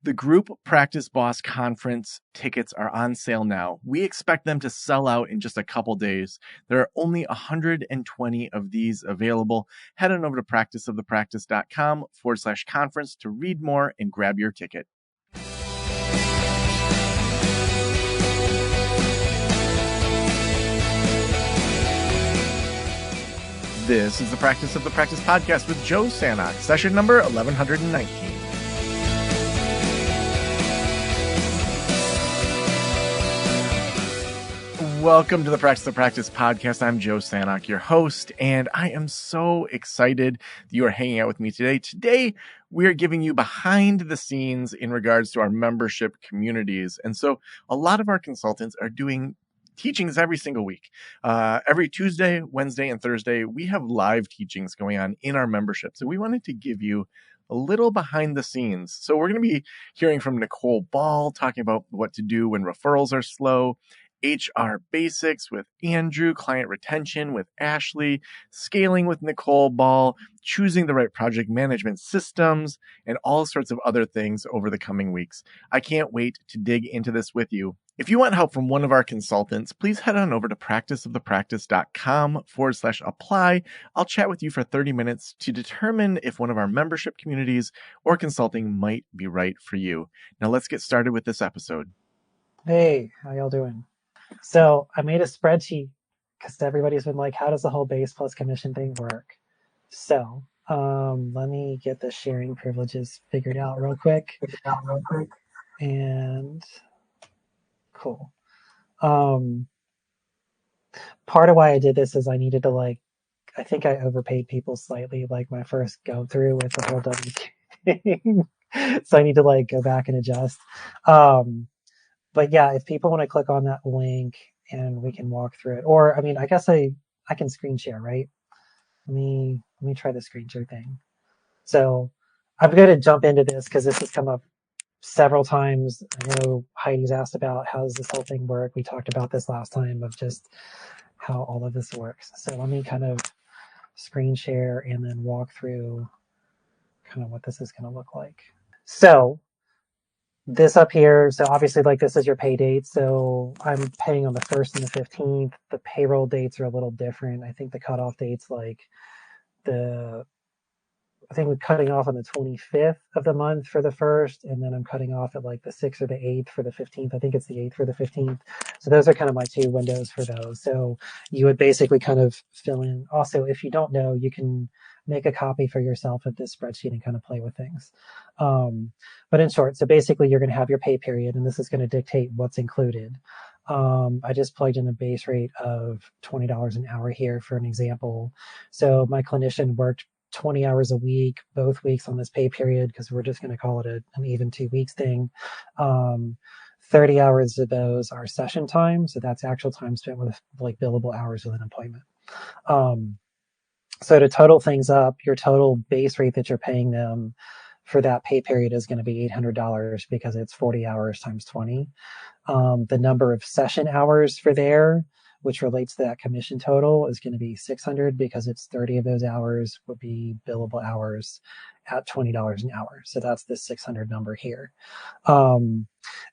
The Group Practice Boss Conference tickets are on sale now. We expect them to sell out in just a couple days. There are only 120 of these available. Head on over to practiceofthepractice.com/conference to read more and grab your ticket. This is the Practice of the Practice podcast with Joe Sanok, session number 1119. Welcome to the Practice of Practice podcast. I'm Joe Sanok, your host, and I am so excited that you are hanging out with me today. Today, we are giving you behind the scenes in regards to our membership communities. And so a lot of our consultants are doing teachings every single week. Every Tuesday, Wednesday, and Thursday, we have live teachings going on in our membership. So we wanted to give you a little behind the scenes. So we're going to be hearing from Nicole Ball, talking about what to do when referrals are slow, HR basics with Andrew, client retention with Ashley, scaling with Nicole Ball, choosing the right project management systems, and all sorts of other things over the coming weeks. I can't wait to dig into this with you. If you want help from one of our consultants, please head on over to practiceofthepractice.com/apply. I'll chat with you for 30 minutes to determine if one of our membership communities or consulting might be right for you. Now let's get started with this episode. Hey, how y'all doing? So I made a spreadsheet because everybody's been like, how does the whole base plus commission thing work? So let me get the sharing privileges figured out real quick. And cool. Part of why I did this is I needed to I think I overpaid people slightly, like my first go through with the whole WQ thing. So I need to go back and adjust. But yeah, if people want to click on that link and we can walk through it, or I mean, I guess I can screen share, right? Let me try the screen share thing. So I'm going to jump into this because this has come up several times. I know Heidi's asked about how does this whole thing work. We talked about this last time of just how all of this works. So let me kind of screen share and then walk through kind of what this is going to look like. So this up here, so obviously this is your pay date. So I'm paying on the 1st and the 15th. The payroll dates are a little different. I think the cutoff date's I think we're cutting off on the 25th of the month for the 1st, and then I'm cutting off at the 6th or the 8th for the 15th. I think it's the 8th or the 15th. So those are kind of my two windows for those. So you would basically kind of fill in. Also, if you don't know, you can make a copy for yourself of this spreadsheet and kind of play with things. But in short, so basically you're going to have your pay period, and this is going to dictate what's included. I just plugged in a base rate of $20 an hour here for an example. So my clinician worked 20 hours a week, both weeks on this pay period, because we're just going to call it an even 2 weeks thing. 30 hours of those are session time. So that's actual time spent with billable hours with an appointment. So to total things up, your total base rate that you're paying them for that pay period is going to be $800 because it's 40 hours times 20. The number of session hours for there, which relates to that commission total, is going to be 600 because it's 30 of those hours would be billable hours at $20 an hour. So that's the 600 number here.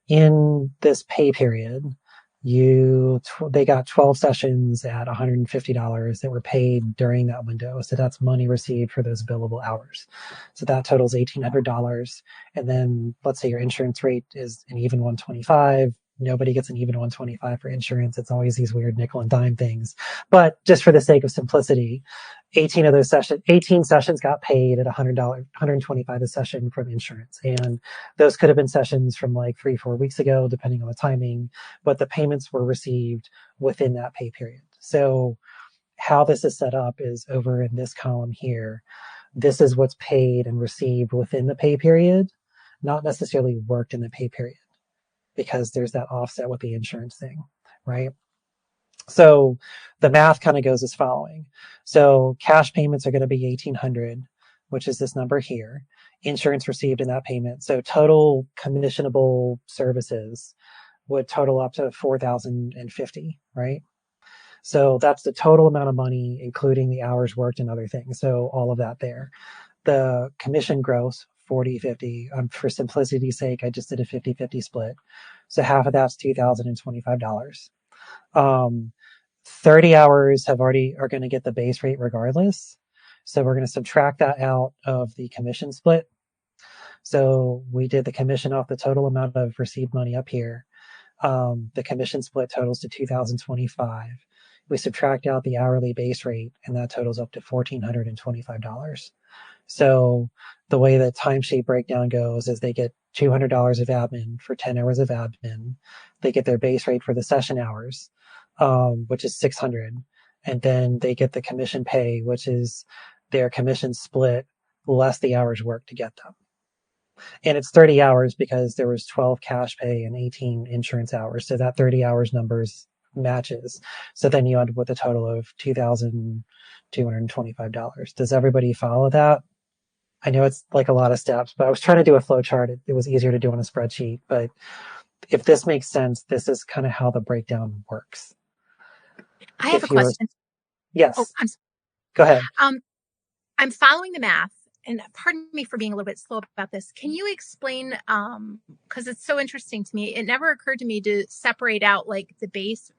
In this pay period, they got 12 sessions at $150 that were paid during that window. So that's money received for those billable hours. So that totals $1,800. And then let's say your insurance rate is an even 125. Nobody gets an even 125 for insurance. It's always these weird nickel and dime things. But just for the sake of simplicity, 18 sessions got paid at $100, $125 a session from insurance. And those could have been sessions from 3-4 weeks ago, depending on the timing, but the payments were received within that pay period. So how this is set up is over in this column here. This is what's paid and received within the pay period, not necessarily worked in the pay period, because there's that offset with the insurance thing, right? So the math kind of goes as following. So cash payments are going to be $1,800, which is this number here. Insurance received in that payment. So total commissionable services would total up to $4,050, right? So that's the total amount of money, including the hours worked and other things. So all of that there. The commission gross 40/50. For simplicity's sake, I just did a 50/50 split. So half of that's $2,025. 30 hours are going to get the base rate regardless. So we're going to subtract that out of the commission split. So we did the commission off the total amount of received money up here. The commission split totals to $2,025. We subtract out the hourly base rate, and that totals up to $1,425. So the way the timesheet breakdown goes is they get $200 of admin for 10 hours of admin. They get their base rate for the session hours, which is $600. And then they get the commission pay, which is their commission split less the hours worked to get them. And it's 30 hours because there was 12 cash pay and 18 insurance hours. So that 30 hours numbers matches. So then you end up with a total of $2,225. Does everybody follow that? I know it's like a lot of steps, but I was trying to do a flow chart. It was easier to do on a spreadsheet. But if this makes sense, this is kind of how the breakdown works. I have a question. Yes. Oh, go ahead. I'm following the math, and pardon me for being a little bit slow about this. Can you explain, because it's so interesting to me, it never occurred to me to separate out like the base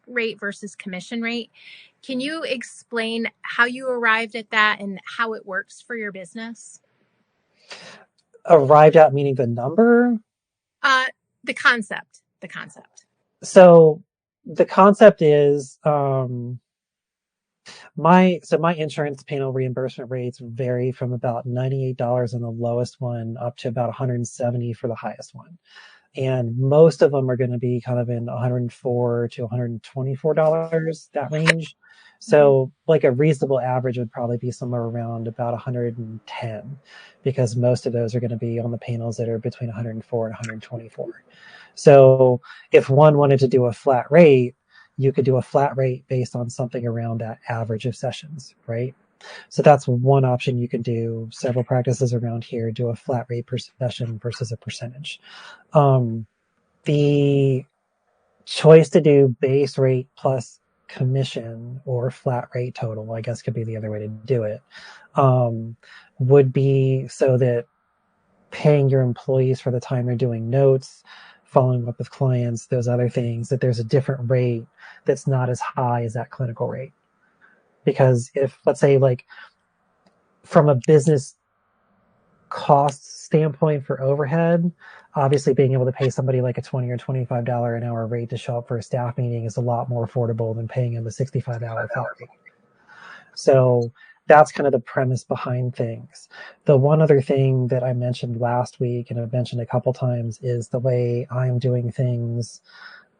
rate versus commission rate. Can you explain how you arrived at that and how it works for your business? Arrived at meaning the number? The concept. So the concept is my insurance panel reimbursement rates vary from about $98 on the lowest one up to about $170 for the highest one. And most of them are going to be kind of in $104 to $124, that range. So like a reasonable average would probably be somewhere around about 110, because most of those are going to be on the panels that are between 104 and 124. So if one wanted to do a flat rate, you could do a flat rate based on something around that average of sessions, right? So that's one option you can do. Several practices around here do a flat rate per session versus a percentage. The choice to do base rate plus commission or flat rate total, I guess could be the other way to do it, would be so that paying your employees for the time they're doing notes, following up with clients, those other things, that there's a different rate that's not as high as that clinical rate. Because if, let's say, like from a business cost standpoint for overhead, obviously being able to pay somebody like a $20 or $25 an hour rate to show up for a staff meeting is a lot more affordable than paying them a $65 flat rate. So that's kind of the premise behind things. The one other thing that I mentioned last week, and I've mentioned a couple times, is the way I'm doing things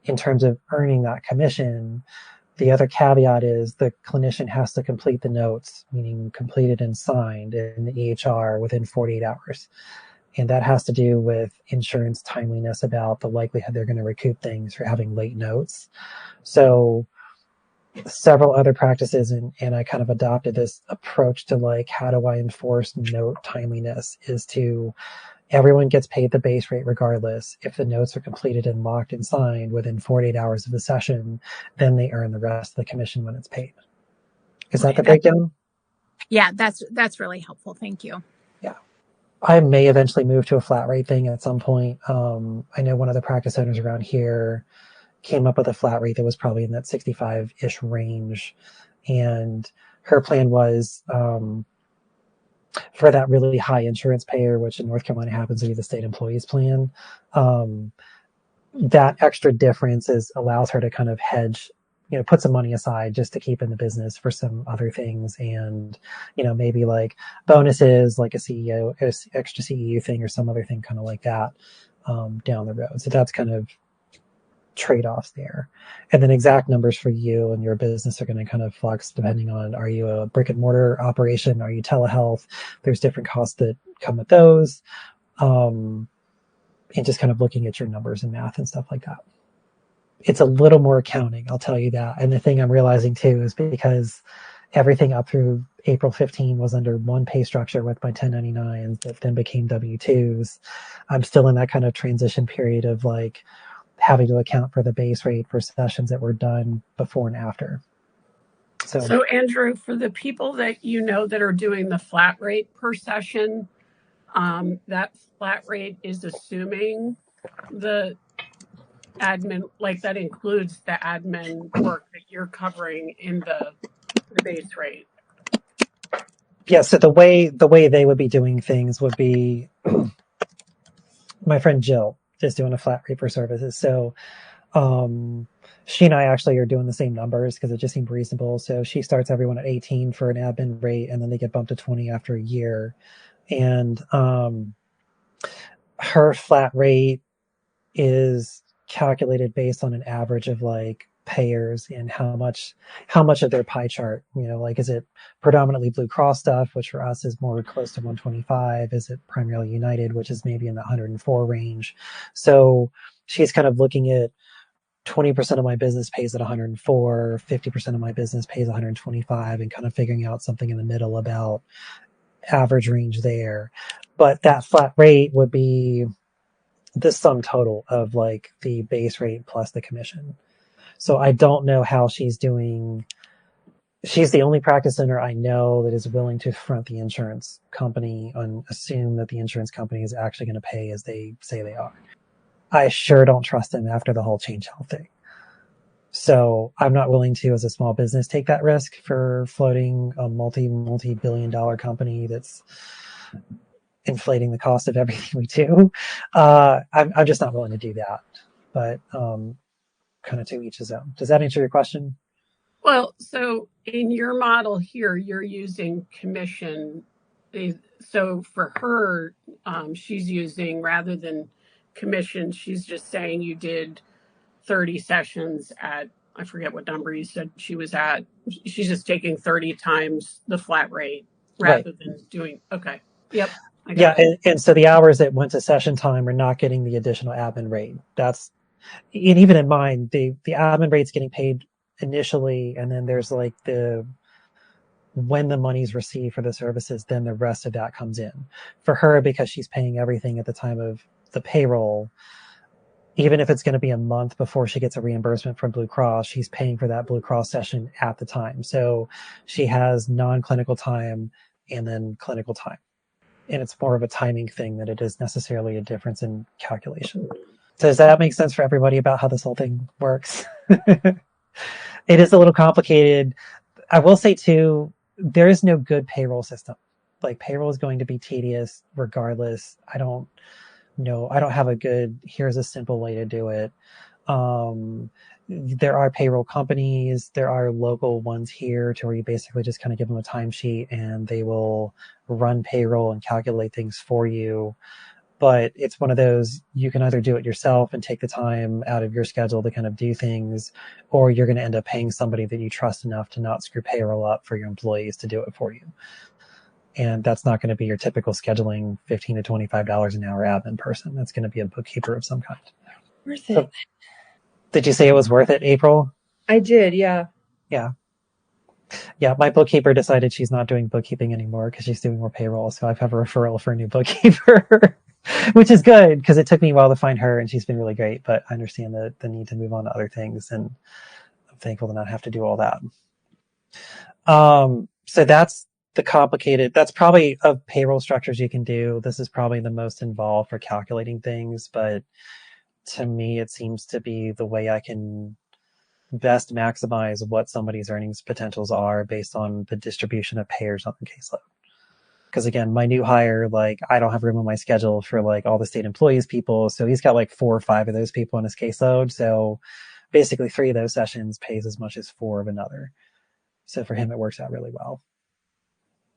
in terms of earning that commission. The other caveat is the clinician has to complete the notes, meaning completed and signed in the EHR within 48 hours. And that has to do with insurance timeliness about the likelihood they're going to recoup things for having late notes. So several other practices, and I kind of adopted this approach to like, how do I enforce note timeliness, is to everyone gets paid the base rate regardless. If the notes are completed and locked and signed within 48 hours of the session, then they earn the rest of the commission when it's paid. Is that the breakdown? Yeah, that's really helpful. Thank you. Yeah. I may eventually move to a flat rate thing at some point. I know one of the practice owners around here came up with a flat rate that was probably in that 65-ish range. And her plan was, for that really high insurance payer, which in North Carolina happens to be the state employees plan, that extra difference allows her to kind of hedge, put some money aside just to keep in the business for some other things. And, maybe like bonuses, like a CEO, extra CEU thing or some other thing kind of like that, down the road. So that's kind of trade-offs there. And then exact numbers for you and your business are going to kind of flux depending on, are you a brick and mortar operation? Are you telehealth? There's different costs that come with those. And just kind of looking at your numbers and math and stuff like that. It's a little more accounting, I'll tell you that. And the thing I'm realizing too is because everything up through April 15 was under one pay structure with my 1099s that then became W-2s. I'm still in that kind of transition period of like having to account for the base rate for sessions that were done before and after. So Andrew, for the people that that are doing the flat rate per session, That flat rate is assuming the admin, like that includes the admin work that you're covering in the base rate. Yeah, so the way they would be doing things would be my friend Jill is doing a flat rate for services. So she and I actually are doing the same numbers because it just seemed reasonable. So she starts everyone at 18 for an admin rate, and then they get bumped to 20 after a year. And her flat rate is calculated based on an average of like payers and how much of their pie chart, like, is it predominantly Blue Cross stuff, which for us is more close to 125? Is it primarily United, which is maybe in the 104 range? So she's kind of looking at 20% of my business pays at 104, 50% of my business pays 125, and kind of figuring out something in the middle about average range there. But that flat rate would be the sum total of like the base rate plus the commission. So I don't know how she's doing. She's the only practice owner I know that is willing to front the insurance company and assume that the insurance company is actually going to pay as they say they are. I sure don't trust them after the whole Change Health thing. So I'm not willing to, as a small business, take that risk for floating a multi-billion-dollar company that's inflating the cost of everything we do. I'm just not willing to do that. But kind of to each his own. Does that answer your question? Well, so in your model here, you're using commission. So for her, she's using, rather than commission, she's just saying you did 30 sessions at, I forget what number you said she was at. She's just taking 30 times the flat rate rather than doing, okay. Yep. Yeah, and so the hours that went to session time are not getting the additional admin rate. That's, and even in mine, the admin rate's getting paid initially, and then there's like when the money's received for the services, then the rest of that comes in. For her, because she's paying everything at the time of the payroll, even if it's going to be a month before she gets a reimbursement from Blue Cross, she's paying for that Blue Cross session at the time. So she has non-clinical time and then clinical time. And it's more of a timing thing than it is necessarily a difference in calculation. Does that make sense for everybody about how this whole thing works? It is a little complicated. I will say too, there is no good payroll system. Like, payroll is going to be tedious regardless. I don't have a good, here's a simple way to do it. There are payroll companies, there are local ones here to where you basically just kind of give them a timesheet and they will run payroll and calculate things for you. But it's one of those, you can either do it yourself and take the time out of your schedule to kind of do things, or you're going to end up paying somebody that you trust enough to not screw payroll up for your employees to do it for you. And that's not going to be your typical scheduling $15 to $25 an hour admin person. That's going to be a bookkeeper of some kind. Worth it. So, did you say it was worth it, April? I did, yeah. Yeah. Yeah, my bookkeeper decided she's not doing bookkeeping anymore because she's doing more payroll. So I've have a referral for a new bookkeeper, which is good because it took me a while to find her and she's been really great. But I understand the need to move on to other things, and I'm thankful to not have to do all that. So that's the complicated, that's probably of payroll structures you can do. This is probably the most involved for calculating things, but to me, it seems to be the way I can best maximize what somebody's earnings potentials are based on the distribution of payers on the caseload. Because again, my new hire, like, I don't have room on my schedule for like all the state employees people. So he's got like 4 or 5 of those people on his caseload. So basically 3 of those sessions pays as much as 4 of another. So for him, it works out really well.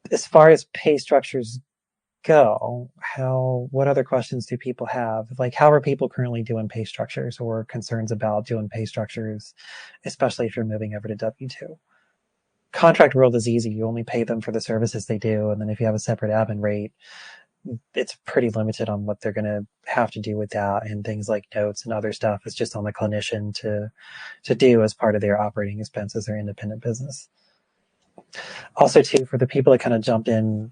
As far as pay structures go, what other questions do people have? Like, how are people currently doing pay structures, or concerns about doing pay structures, especially if you're moving over to W-2? Contract world is easy. You only pay them for the services they do. And then if you have a separate admin rate, it's pretty limited on what they're going to have to do with that. And things like notes and other stuff is just on the clinician to do as part of their operating expenses or independent business. Also, too, for the people that kind of jumped in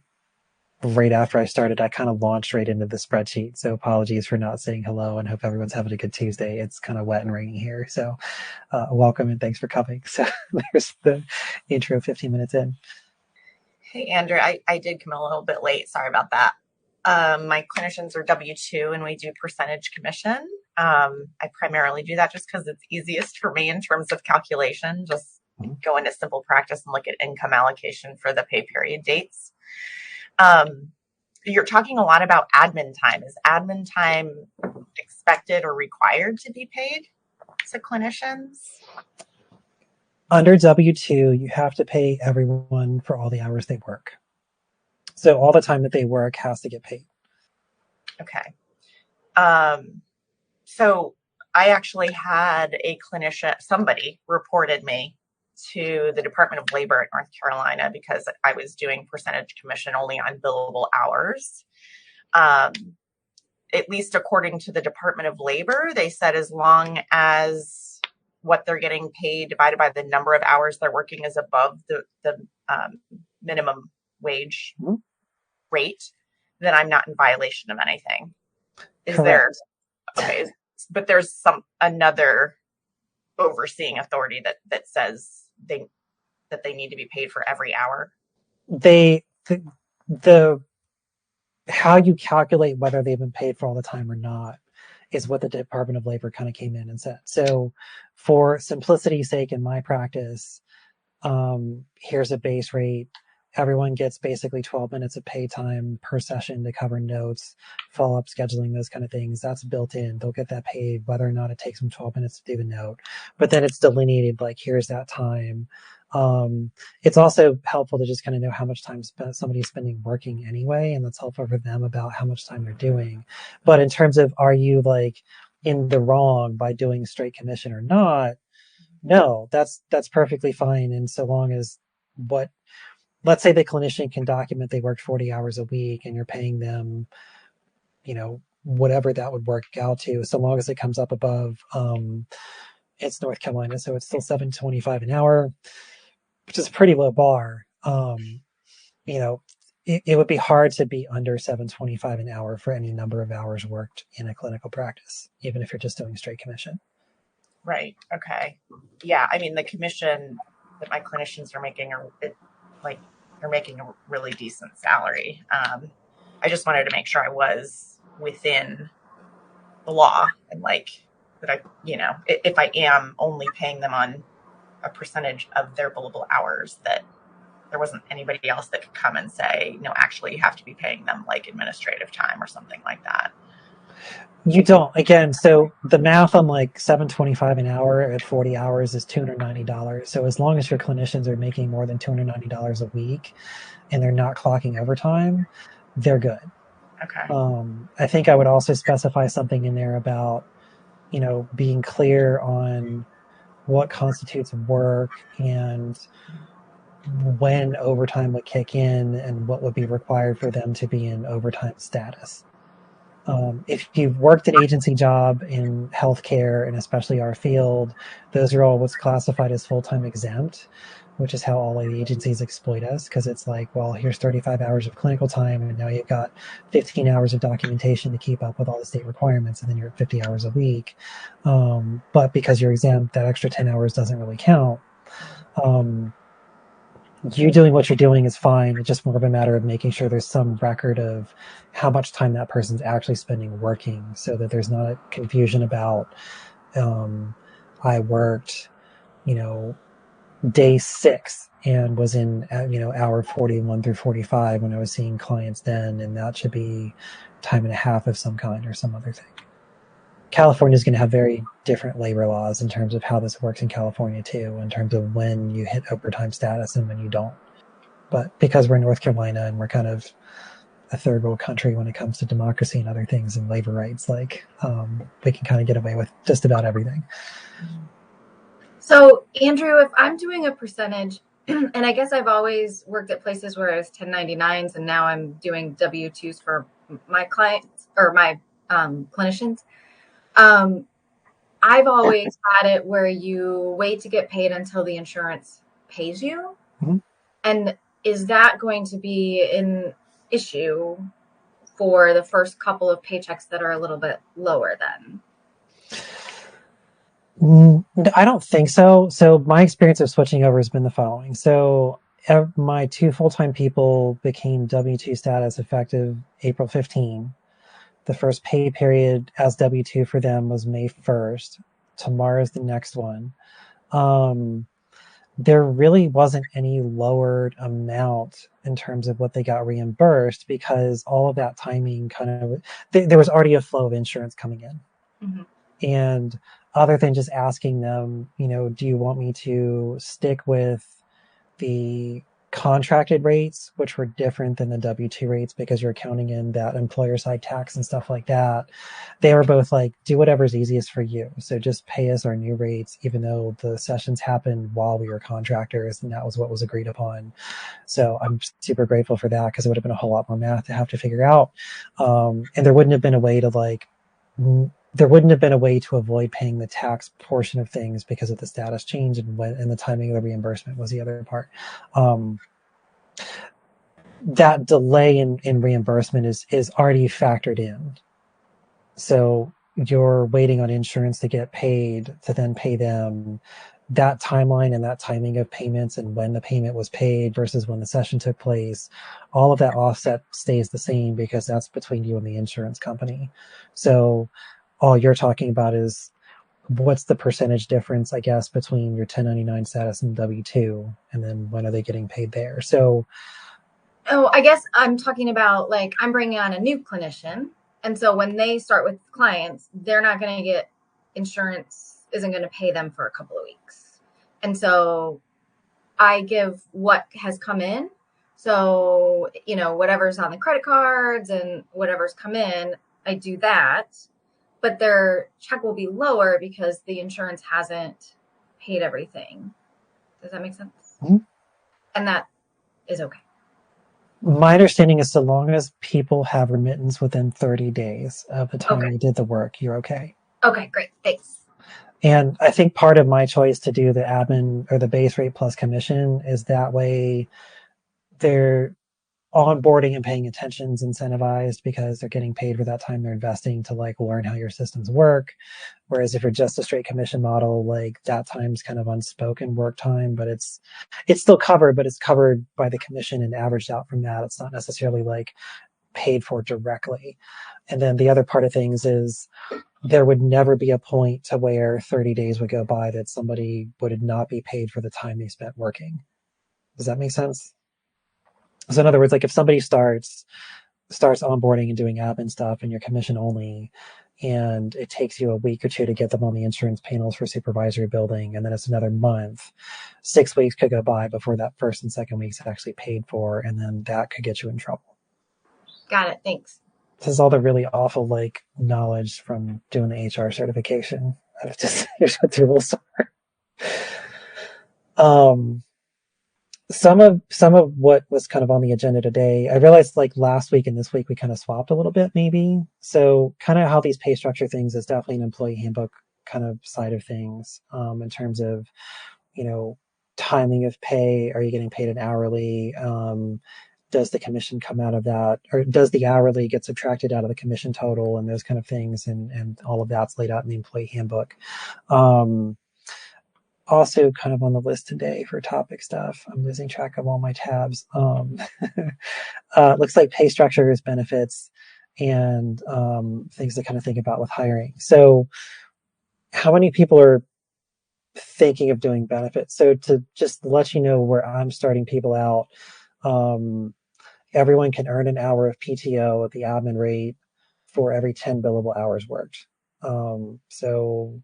right after I started, I kind of launched right into the spreadsheet. So apologies for not saying hello, and hope everyone's having a good Tuesday. It's kind of wet and rainy here. So welcome and thanks for coming. So there's the intro 15 minutes in. Hey, Andrew, I did come a little bit late. Sorry about that. My clinicians are W-2 and we do percentage commission. I primarily do that just because it's easiest for me in terms of calculation. Just go into simple practice and look at income allocation for the pay period dates. You're talking a lot about admin time. Is admin time expected or required to be paid to clinicians? Under W-2, you have to pay everyone for all the hours they work. So all the time that they work has to get paid. Okay. So I actually had a clinician, somebody reported me to the Department of Labor at North Carolina because I was doing percentage commission only on billable hours. At least according to the Department of Labor, they said as long as what they're getting paid divided by the number of hours they're working is above the minimum wage rate, then I'm not in violation of anything. Is Correct. there? Okay, but there's another overseeing authority that says that they need to be paid for every hour. The how you calculate whether they've been paid for all the time or not is what the Department of Labor kind of came in and said. So for simplicity's sake in my practice, here's a base rate. Everyone gets basically 12 minutes of pay time per session to cover notes, follow-up scheduling, those kind of things. That's built in. They'll get that paid whether or not it takes them 12 minutes to do the note. But then it's delineated, like, here's that time. It's also helpful to just kind of know how much time somebody's spending working anyway, and that's helpful for them about how much time they're doing. But in terms of, are you like in the wrong by doing straight commission or not? No, that's perfectly fine. And so long as let's say the clinician can document they worked 40 hours a week and you're paying them, whatever that would work out to, so long as it comes up above, it's North Carolina, so it's still $7.25 an hour, which is a pretty low bar. It would be hard to be under $7.25 an hour for any number of hours worked in a clinical practice, even if you're just doing straight commission. Right. Okay. Yeah. I mean, the commission that my clinicians are making they're making a really decent salary. I just wanted to make sure I was within the law and that I, if I am only paying them on a percentage of their billable hours, that there wasn't anybody else that could come and say, no, actually you have to be paying them like administrative time or something like that. You don't. Again, so the math on like $7.25 an hour at 40 hours is $290. So as long as your clinicians are making more than $290 a week and they're not clocking overtime, they're good. Okay. I think I would also specify something in there about, being clear on what constitutes work and when overtime would kick in and what would be required for them to be in overtime status. If you've worked an agency job in healthcare and especially our field, those are all what's classified as full-time exempt, which is how all the agencies exploit us, because it's like, well, here's 35 hours of clinical time and now you've got 15 hours of documentation to keep up with all the state requirements, and then you're at 50 hours a week. But because you're exempt, that extra 10 hours doesn't really count. You doing what you're doing is fine. It's just more of a matter of making sure there's some record of how much time that person's actually spending working, so that there's not a confusion about, I worked, day 6 and was in, hour 41 through 45 when I was seeing clients then, and that should be time and a half of some kind or some other thing. California is going to have very different labor laws in terms of how this works in California too, in terms of when you hit overtime status and when you don't. But because we're in North Carolina and we're kind of a third world country when it comes to democracy and other things and labor rights, we can kind of get away with just about everything. So Andrew, if I'm doing a percentage, and I guess I've always worked at places where I was 1099s and now I'm doing W-2s for my clients or my clinicians. I've always had it where you wait to get paid until the insurance pays you. Mm-hmm. And is that going to be an issue for the first couple of paychecks that are a little bit lower then? I don't think so. So my experience of switching over has been the following. So my 2 full-time people became W-2 status effective April 15. The first pay period as W-2 for them was May 1st. Tomorrow's the next one. There really wasn't any lowered amount in terms of what they got reimbursed, because all of that timing kind of, there was already a flow of insurance coming in. Mm-hmm. And other than just asking them, do you want me to stick with the contracted rates, which were different than the W-2 rates because you're counting in that employer side tax and stuff like that. They were both like, do whatever's easiest for you. So just pay us our new rates, even though the sessions happened while we were contractors, and that was what was agreed upon. So I'm super grateful for that, because it would have been a whole lot more math to have to figure out. And there wouldn't have been a way to avoid paying the tax portion of things because of the status change, and the timing of the reimbursement was the other part. That delay in reimbursement is already factored in. So you're waiting on insurance to get paid to then pay them. That timeline and that timing of payments and when the payment was paid versus when the session took place, all of that offset stays the same, because that's between you and the insurance company. So all you're talking about is what's the percentage difference, I guess, between your 1099 status and W-2, and then when are they getting paid there? So, I guess I'm talking about, like, I'm bringing on a new clinician, and so when they start with clients, they're not going to get insurance, isn't going to pay them for a couple of weeks, and so I give what has come in. So whatever's on the credit cards and whatever's come in, I do that. But their check will be lower because the insurance hasn't paid everything. Does that make sense? Mm-hmm. And that is okay. My understanding is so long as people have remittance within 30 days of the time they did the work, you're okay. Okay, great. Thanks. And I think part of my choice to do the admin or the base rate plus commission is that way they're onboarding and paying attention is incentivized, because they're getting paid for that time they're investing to learn how your systems work. Whereas if you're just a straight commission model, that time's kind of unspoken work time, but it's still covered, but it's covered by the commission and averaged out from that. It's not necessarily paid for directly. And then the other part of things is there would never be a point to where 30 days would go by that somebody would not be paid for the time they spent working. Does that make sense? So in other words, if somebody starts onboarding and doing admin stuff and you're commission only, and it takes you a week or two to get them on the insurance panels for supervisory building, and then it's another month, 6 weeks could go by before that first and second week's actually paid for, and then that could get you in trouble. Got it. Thanks. This is all the really awful knowledge from doing the HR certification. Here's what the rules are. Some of what was kind of on the agenda today, I realized last week and this week we kind of swapped a little bit maybe. So kind of how these pay structure things is definitely an employee handbook kind of side of things, in terms of, timing of pay. Are you getting paid an hourly? Does the commission come out of that, or does the hourly get subtracted out of the commission total, and those kind of things, and all of that's laid out in the employee handbook. Also kind of on the list today for topic stuff. I'm losing track of all my tabs. Looks like pay structures, benefits, and things to kind of think about with hiring. So how many people are thinking of doing benefits? So to just let you know where I'm starting people out, everyone can earn an hour of PTO at the admin rate for every 10 billable hours worked. So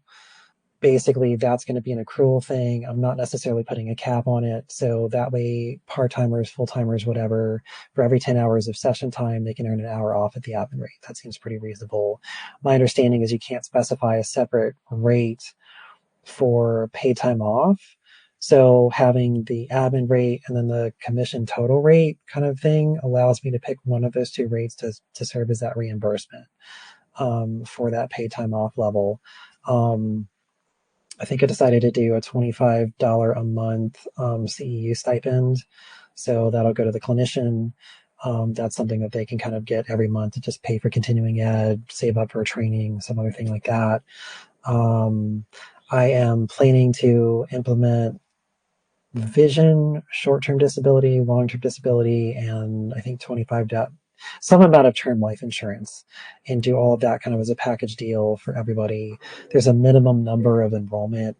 basically that's going to be an accrual thing. I'm not necessarily putting a cap on it. So that way part-timers, full-timers, whatever, for every 10 hours of session time, they can earn an hour off at the admin rate. That seems pretty reasonable. My understanding is you can't specify a separate rate for paid time off. So having the admin rate and then the commission total rate kind of thing allows me to pick one of those two rates to serve as that reimbursement for that paid time off level. I think I decided to do a $25 a month CEU stipend. So that'll go to the clinician. That's something that they can kind of get every month to just pay for continuing ed, save up for training, some other thing like that. I am planning to implement vision, short-term disability, long-term disability, and I think 25 some amount of term life insurance, and do all of that kind of as a package deal for everybody. There's a minimum number of enrollment.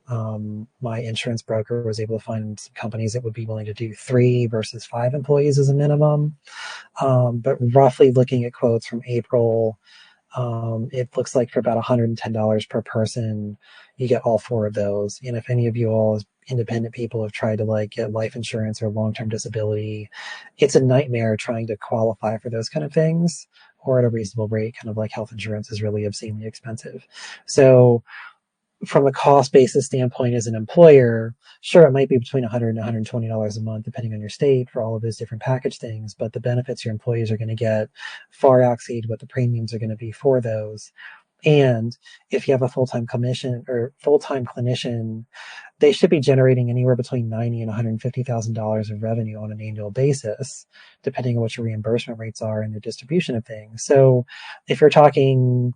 My insurance broker was able to find some companies that would be willing to do 3 versus 5 employees as a minimum. But roughly looking at quotes from April, it looks like for about $110 per person, you get all 4 of those. And if any of you all as independent people have tried to like get life insurance or long-term disability, it's a nightmare trying to qualify for those kind of things or at a reasonable rate. Kind of like health insurance is really obscenely expensive. So from a cost basis standpoint as an employer, sure, it might be between $100 and $120 a month, depending on your state for all of those different package things, but the benefits your employees are going to get far exceed what the premiums are going to be for those. And if you have a full-time commission or full-time clinician, they should be generating anywhere between $90,000 and $150,000 of revenue on an annual basis, depending on what your reimbursement rates are and the distribution of things. So if you're talking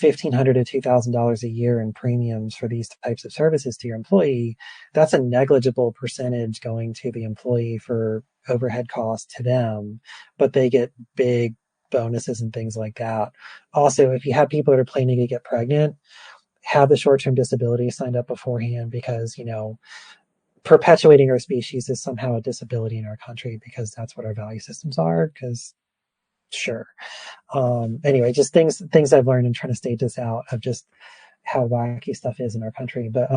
$1,500 to $2,000 a year in premiums for these types of services to your employee, that's a negligible percentage going to the employee for overhead costs to them, but they get big bonuses and things like that. Also, if you have people that are planning to get pregnant, have the short-term disability signed up beforehand, because, perpetuating our species is somehow a disability in our country because that's what our value systems are. Because sure. Anyway, just things I've learned and trying to stage this out of just how wacky stuff is in our country. But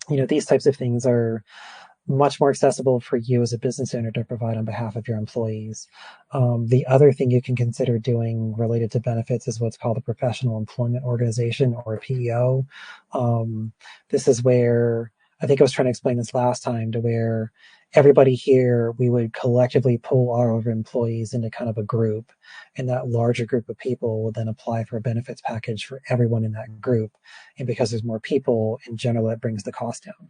these types of things are much more accessible for you as a business owner to provide on behalf of your employees. The other thing you can consider doing related to benefits is what's called a professional employment organization, or a PEO. This is where, I think I was trying to explain this last time, to where everybody here, we would collectively pull all of our employees into kind of a group, and that larger group of people will then apply for a benefits package for everyone in that group. And because there's more people, in general, that brings the cost down.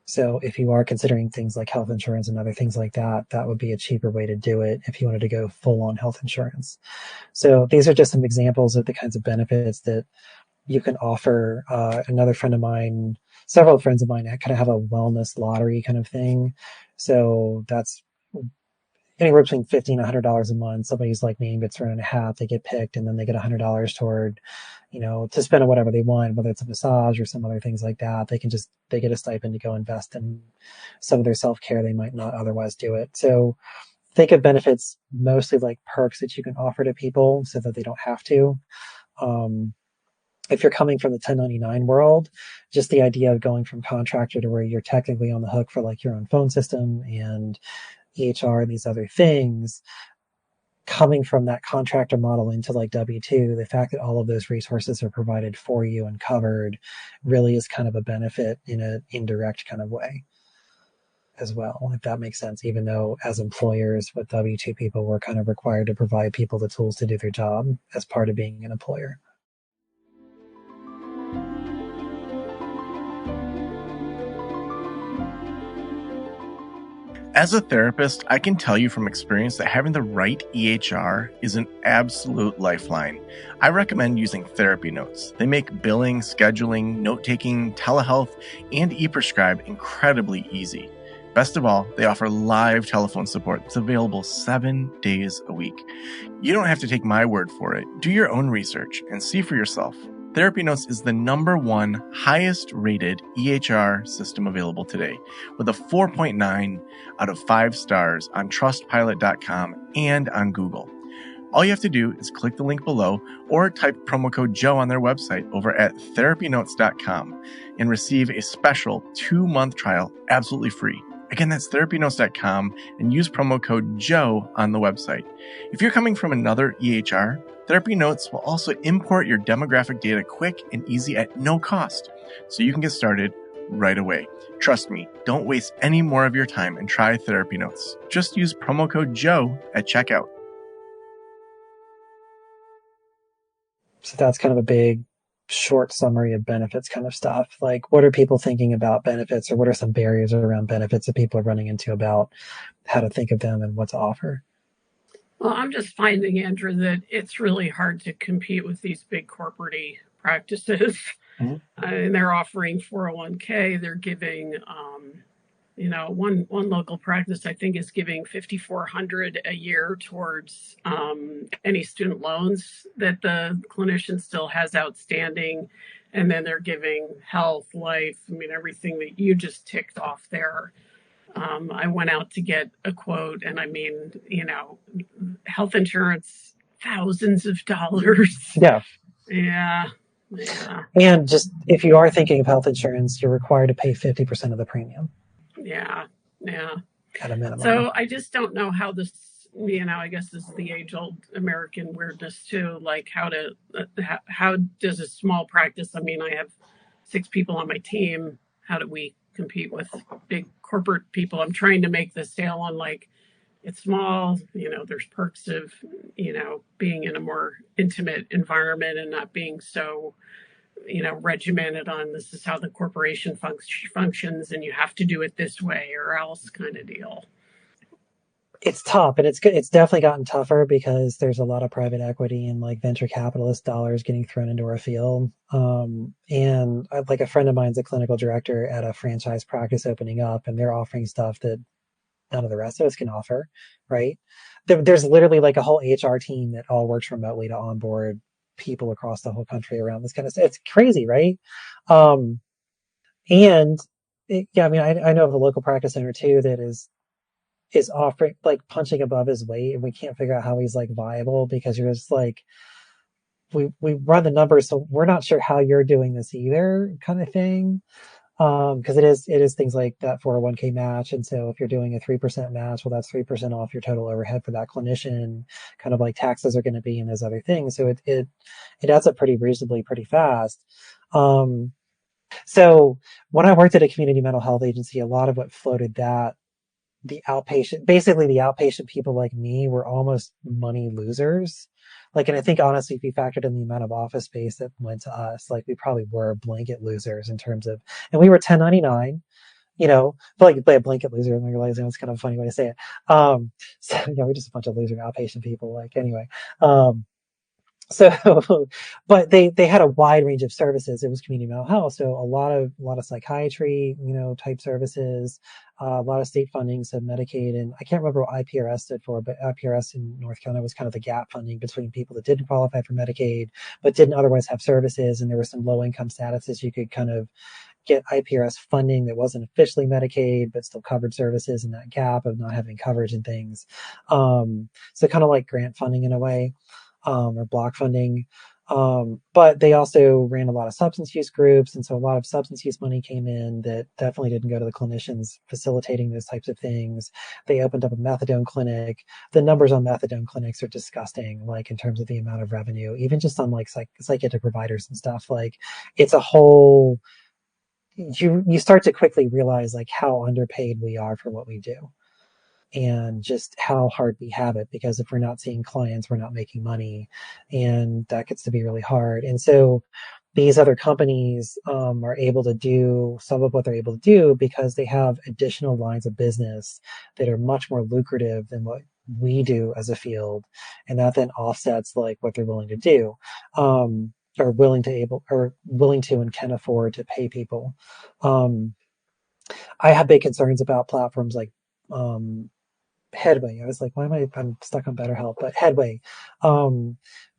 So if you are considering things like health insurance and other things like that, that would be a cheaper way to do it if you wanted to go full on health insurance. So these are just some examples of the kinds of benefits that you can offer. Another friend of mine, several friends of mine, kind of have a wellness lottery kind of thing. So that's anywhere between $50 and $100 a month. Somebody's like name gets thrown in a hat, they get picked, and then they get $100 toward, to spend on whatever they want, whether it's a massage or some other things like that. They get a stipend to go invest in some of their self-care. They might not otherwise do it. So think of benefits mostly like perks that you can offer to people so that they don't have to. If you're coming from the 1099 world, just the idea of going from contractor to where you're technically on the hook for like your own phone system and EHR and these other things, coming from that contractor model into like W-2, the fact that all of those resources are provided for you and covered really is kind of a benefit in an indirect kind of way as well, if that makes sense, even though as employers with W-2 people, we're kind of required to provide people the tools to do their job as part of being an employer. As a therapist, I can tell you from experience that having the right EHR is an absolute lifeline. I recommend using Therapy Notes. They make billing, scheduling, note-taking, telehealth, and e-prescribe incredibly easy. Best of all, they offer live telephone support that's available 7 days a week. You don't have to take my word for it. Do your own research and see for yourself. Therapy Notes is the #1 highest rated EHR system available today, with a 4.9 out of 5 stars on trustpilot.com and on Google. All you have to do is click the link below or type promo code Joe on their website over at therapynotes.com and receive a special 2-month trial absolutely free. Again, that's therapynotes.com, and use promo code Joe on the website. If you're coming from another EHR, Therapy Notes will also import your demographic data quick and easy at no cost, so you can get started right away. Trust me, don't waste any more of your time and try Therapy Notes. Just use promo code Joe at checkout. So that's kind of a big, short summary of benefits kind of stuff. Like, what are people thinking about benefits, or what are some barriers around benefits that people are running into about how to think of them and what to offer? Well, I'm just finding, Andrew, that it's really hard to compete with these big corporate practices. Mm-hmm. And they're offering 401k. They're giving one local practice I think is giving $5,400 a year towards any student loans that the clinician still has outstanding, and then they're giving health, life, everything that you just ticked off there. I went out to get a quote, and health insurance, thousands of dollars. Yeah. Yeah. And just if you are thinking of health insurance, you're required to pay 50% of the premium. Yeah. At a minimum. So I just don't know how this, I guess this is the age-old American weirdness too, like how does a small practice, I have 6 people on my team, how do we compete with big corporate people? I'm trying to make the sale on it's small, there's perks of, being in a more intimate environment and not being so, regimented on this is how the corporation functions and you have to do it this way or else kind of deal. It's tough, and it's good. It's definitely gotten tougher because there's a lot of private equity and venture capitalist dollars getting thrown into our field. And a friend of mine's a clinical director at a franchise practice opening up, and they're offering stuff that none of the rest of us can offer, right? There's literally a whole HR team that all works remotely to onboard people across the whole country around this kind of stuff. It's crazy, right? I know of a local practice owner too that is offering punching above his weight, and we can't figure out how he's viable because you're just we run the numbers, so we're not sure how you're doing this either, kind of thing. Because it is things like that 401k match, and so if you're doing a 3% match, well, that's 3% off your total overhead for that clinician, kind of taxes are going to be and those other things. So it adds up pretty reasonably, pretty fast. So when I worked at a community mental health agency, a lot of what floated that the outpatient people like me were almost money losers. And I think honestly, if you factored in the amount of office space that went to us, we probably were blanket losers in terms of, and we were 1099, but a blanket loser, and I realize that's kind of a funny way to say it. So we're just a bunch of loser outpatient people, anyway. So, but they had a wide range of services. It was community mental health, so a lot of psychiatry, type services, a lot of state funding, so Medicaid, and I can't remember what IPRS stood for, but IPRS in North Carolina was kind of the gap funding between people that didn't qualify for Medicaid but didn't otherwise have services, and there were some low income statuses you could kind of get IPRS funding that wasn't officially Medicaid but still covered services in that gap of not having coverage and things. So kind of like grant funding in a way. Or block funding. But they also ran a lot of substance use groups. And so a lot of substance use money came in that definitely didn't go to the clinicians facilitating those types of things. They opened up a methadone clinic. The numbers on methadone clinics are disgusting, in terms of the amount of revenue, even just on psychiatric providers and stuff. It's a whole, you start to quickly realize how underpaid we are for what we do. And just how hard we have it, because if we're not seeing clients, we're not making money, and that gets to be really hard. And so these other companies are able to do some of what they're able to do because they have additional lines of business that are much more lucrative than what we do as a field, and that then offsets what they're willing to do, or willing to and can afford to pay people. I have big concerns about platforms like Headway. I was I'm stuck on BetterHelp, but Headway,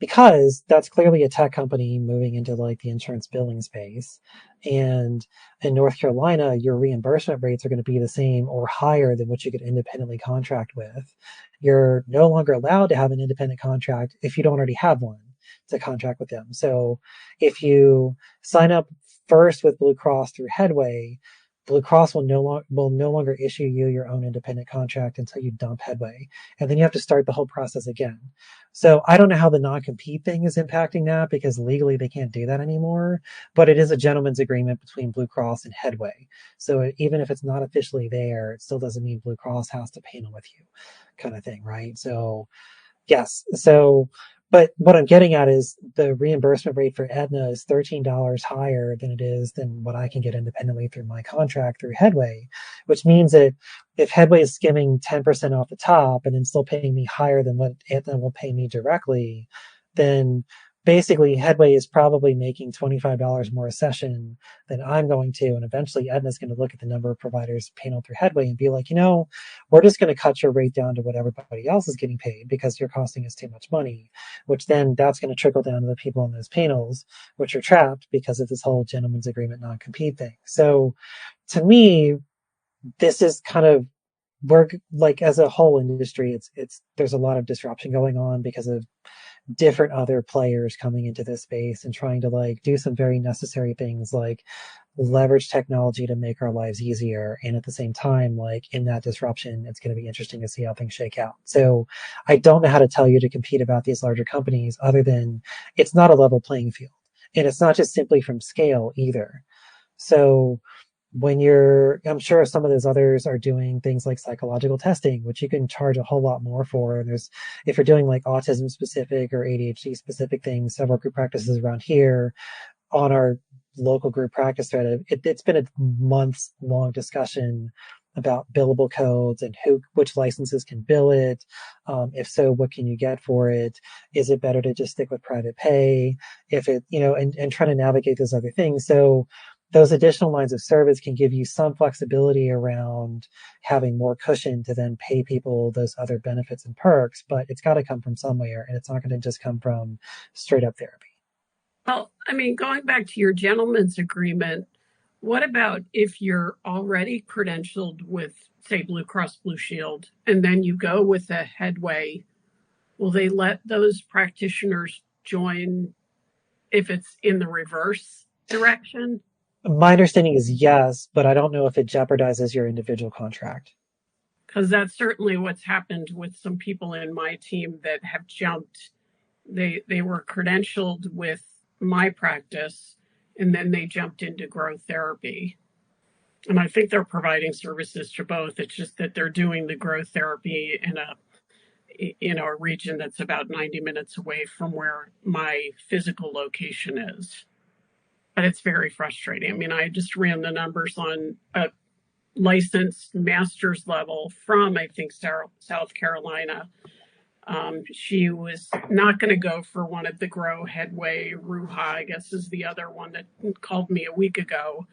because that's clearly a tech company moving into the insurance billing space. And in North Carolina, your reimbursement rates are going to be the same or higher than what you could independently contract with. You're no longer allowed to have an independent contract if you don't already have one to contract with them. So if you sign up first with Blue Cross through Headway, Blue Cross will no longer issue you your own independent contract until you dump Headway. And then you have to start the whole process again. So I don't know how the non-compete thing is impacting that, because legally they can't do that anymore, but it is a gentleman's agreement between Blue Cross and Headway. So even if it's not officially there, it still doesn't mean Blue Cross has to panel with you, kind of thing, right? So yes. So, but what I'm getting at is the reimbursement rate for Aetna is $13 higher than it is than what I can get independently through my contract through Headway, which means that if Headway is skimming 10% off the top and then still paying me higher than what Aetna will pay me directly, then basically Headway is probably making $25 more a session than I'm going to. And eventually Aetna's going to look at the number of providers paneled through Headway and be like, we're just going to cut your rate down to what everybody else is getting paid because you're costing us too much money, which then that's going to trickle down to the people on those panels, which are trapped because of this whole gentleman's agreement non-compete thing. So to me, this is kind of, we're like, as a whole industry, there's a lot of disruption going on because of different other players coming into this space and trying to like do some very necessary things like leverage technology to make our lives easier. And at the same time, like in that disruption, it's going to be interesting to see how things shake out. So I don't know how to tell you to compete about these larger companies other than it's not a level playing field. And it's not just simply from scale either. So I'm sure some of those others are doing things like psychological testing, which you can charge a whole lot more for. And if you're doing like autism specific or ADHD specific things, several group practices around here on our local group practice thread, it's been a months long discussion about billable codes and which licenses can bill it. If so, what can you get for it? Is it better to just stick with private pay? And try to navigate those other things. So those additional lines of service can give you some flexibility around having more cushion to then pay people those other benefits and perks, but it's got to come from somewhere, and it's not going to just come from straight up therapy. Well, I mean, going back to your gentleman's agreement, what about if you're already credentialed with, say, Blue Cross Blue Shield, and then you go with a Headway? Will they let those practitioners join if it's in the reverse direction? My understanding is yes, but I don't know if it jeopardizes your individual contract. Because that's certainly what's happened with some people in my team that have jumped. They were credentialed with my practice, and then they jumped into growth therapy. And I think they're providing services to both. It's just that they're doing the growth therapy in a region that's about 90 minutes away from where my physical location is. But it's very frustrating. I mean, I just ran the numbers on a licensed master's level from, I think, South Carolina. She was not going to go for one of the Grow, Headway, Ruha, I guess is the other one that called me a week ago.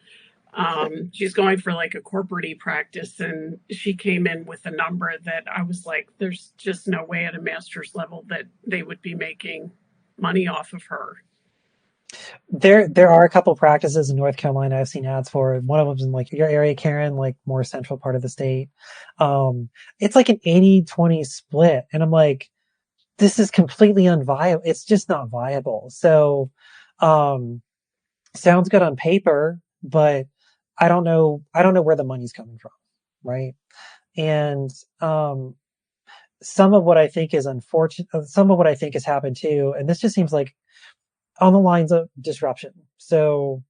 She's going for like a corporate practice, and she came in with a number that I was like, there's just no way at a master's level that they would be making money off of her. There are a couple practices in North Carolina I've seen ads for. One of them's in like your area, Karen, like more central part of the state. It's like an 80-20 split. And I'm like, this is completely unviable. It's just not viable. So, sounds good on paper, but I don't know where the money's coming from. Right. And, some of what I think is unfortunate, some of what I think has happened too, and this just seems like on the lines of disruption. So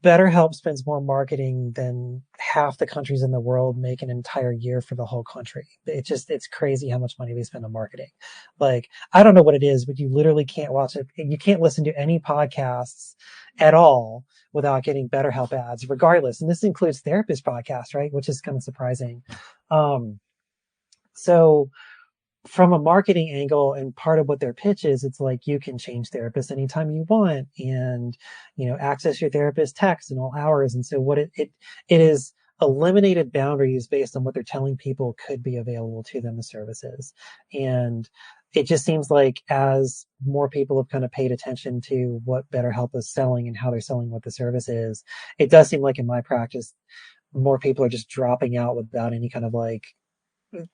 BetterHelp spends more marketing than half the countries in the world make an entire year for the whole country. It's crazy how much money they spend on marketing. Like, I don't know what it is, but you literally can't watch it. You can't listen to any podcasts at all without getting BetterHelp ads, regardless. And this includes therapist podcasts, right? Which is kind of surprising. So from a marketing angle, and part of what their pitch is, it's like you can change therapists anytime you want, and access your therapist text in all hours. And so what it is eliminated boundaries based on what they're telling people could be available to them as services. And it just seems like as more people have kind of paid attention to what BetterHelp is selling and how they're selling what the service is, it does seem like in my practice, more people are just dropping out without any kind of like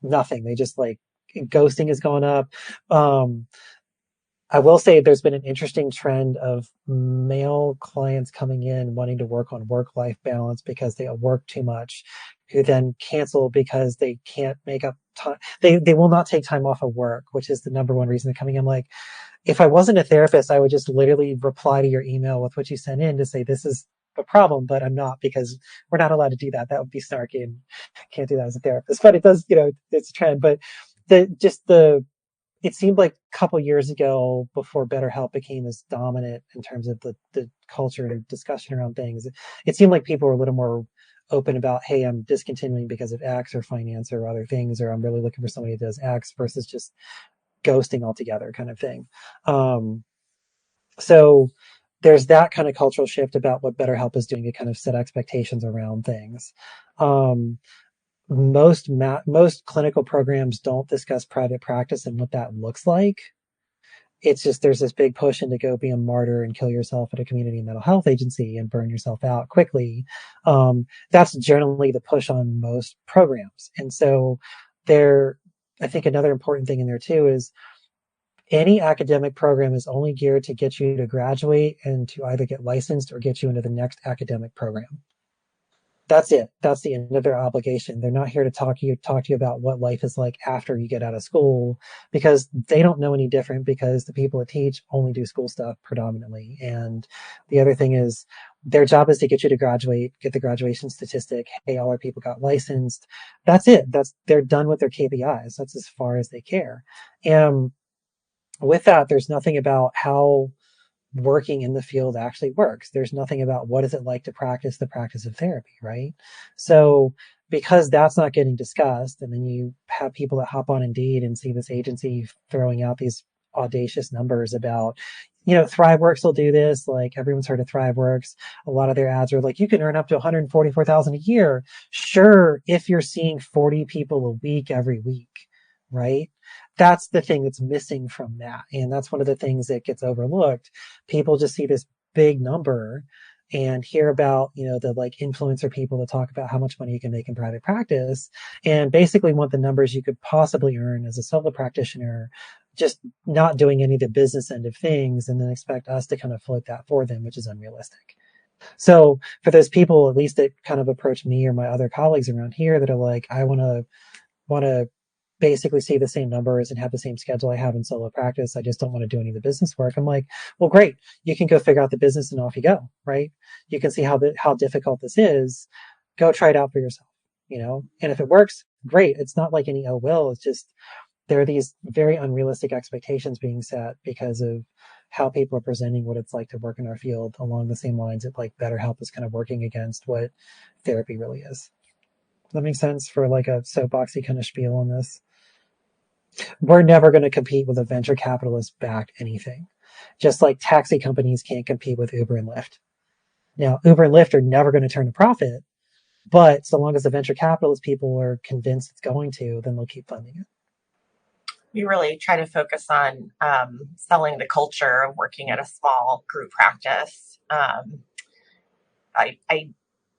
nothing. They just like, ghosting has gone up. I will say there's been an interesting trend of male clients coming in wanting to work on work-life balance because they work too much, who then cancel because they can't make up time. They will not take time off of work, which is the number one reason they're coming in. Like, if I wasn't a therapist, I would just literally reply to your email with what you sent in to say, this is a problem, but I'm not, because we're not allowed to do that. That would be snarky, and can't do that as a therapist. But it does, it's a trend. But it seemed like a couple years ago, before BetterHelp became as dominant in terms of the culture and discussion around things, it seemed like people were a little more open about, hey, I'm discontinuing because of X or finance or other things, or I'm really looking for somebody who does X, versus just ghosting altogether kind of thing. So there's that kind of cultural shift about what BetterHelp is doing to kind of set expectations around things. Most clinical programs don't discuss private practice and what that looks like. It's just there's this big push in to go be a martyr and kill yourself at a community mental health agency and burn yourself out quickly. That's generally the push on most programs. And so I think another important thing in there too is any academic program is only geared to get you to graduate and to either get licensed or get you into the next academic program. That's it. That's the end of their obligation. They're not here to talk to you about what life is like after you get out of school, because they don't know any different, because the people that teach only do school stuff predominantly. And the other thing is their job is to get you to graduate, get the graduation statistic. Hey, all our people got licensed. That's it. They're done with their KPIs. That's as far as they care. And with that, there's nothing about how working in the field actually works. There's nothing about what is it like to practice the practice of therapy, right? So because that's not getting discussed, and then you have people that hop on Indeed and see this agency throwing out these audacious numbers about, ThriveWorks will do this. Like, everyone's heard of ThriveWorks. A lot of their ads are like, you can earn up to $144,000 a year. Sure, if you're seeing 40 people a week every week, right? That's the thing that's missing from that. And that's one of the things that gets overlooked. People just see this big number and hear about, the like influencer people that talk about how much money you can make in private practice, and basically want the numbers you could possibly earn as a solo practitioner, just not doing any of the business end of things, and then expect us to kind of float that for them, which is unrealistic. So for those people, at least that kind of approach me or my other colleagues around here that are like, I want to basically see the same numbers and have the same schedule I have in solo practice. I just don't want to do any of the business work. I'm like, well, great. You can go figure out the business and off you go, right? You can see how difficult this is. Go try it out for yourself, and if it works, great. It's not like any ill will. It's just there are these very unrealistic expectations being set because of how people are presenting what it's like to work in our field, along the same lines that like BetterHelp is kind of working against what therapy really is. Does that make sense for like a soapboxy kind of spiel on this? We're never going to compete with a venture capitalist backed anything. Just like taxi companies can't compete with Uber and Lyft. Now, Uber and Lyft are never going to turn a profit, but so long as the venture capitalist people are convinced it's going to, then they'll keep funding it. We really try to focus on selling the culture of working at a small group practice. I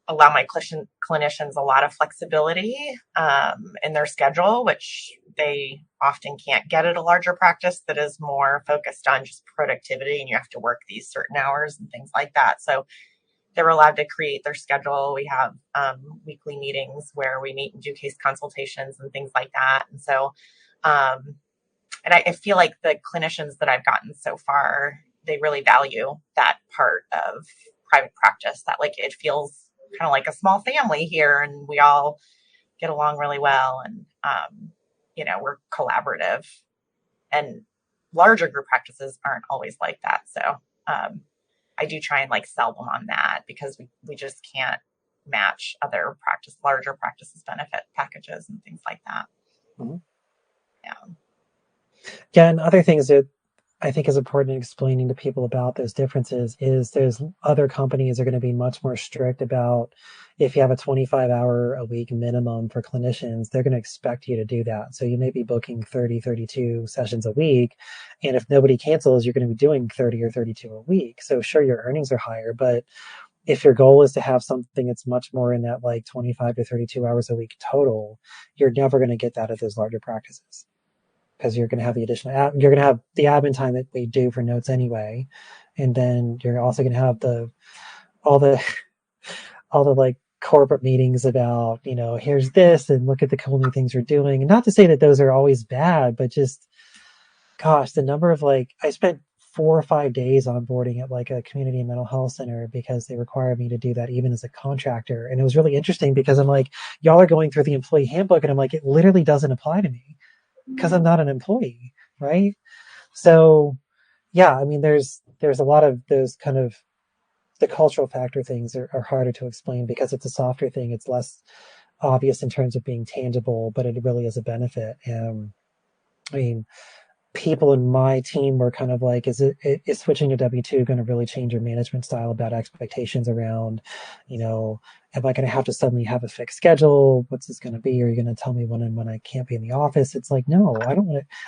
allow my clinicians a lot of flexibility in their schedule, which they often can't get at a larger practice that is more focused on just productivity, and you have to work these certain hours and things like that. So they're allowed to create their schedule. We have weekly meetings where we meet and do case consultations and things like that. And so, and I feel like the clinicians that I've gotten so far, they really value that part of private practice, that like it feels kind of like a small family here, and we all get along really well, and we're collaborative. And larger group practices aren't always like that, so I do try and like sell them on that, because we just can't match other larger practices benefit packages and things like that. Mm-hmm. Yeah, and other things that I think is important in explaining to people about those differences is there's other companies are going to be much more strict about if you have a 25-hour a week minimum for clinicians, they're going to expect you to do that. So you may be booking 30, 32 sessions a week. And if nobody cancels, you're going to be doing 30 or 32 a week. So sure, your earnings are higher, but if your goal is to have something that's much more in that like 25 to 32 hours a week total, you're never going to get that at those larger practices. Because you're going to have the additional, you're going to have the admin time that we do for notes anyway, and then you're also going to have all the like corporate meetings about here's this and look at the cool new things we're doing. And not to say that those are always bad, but just gosh, the number of I spent 4 or 5 days onboarding at like a community mental health center because they required me to do that even as a contractor, and it was really interesting because I'm like, y'all are going through the employee handbook, and I'm like, it literally doesn't apply to me, because I'm not an employee, right? So, yeah, I mean, there's a lot of those kind of the cultural factor things are harder to explain because it's a softer thing. It's less obvious in terms of being tangible, but it really is a benefit. I mean, people in my team were kind of like, is switching to W-2 going to really change your management style about expectations around, am I going to have to suddenly have a fixed schedule? What's this going to be? Are you going to tell me when and when I can't be in the office? It's like, no,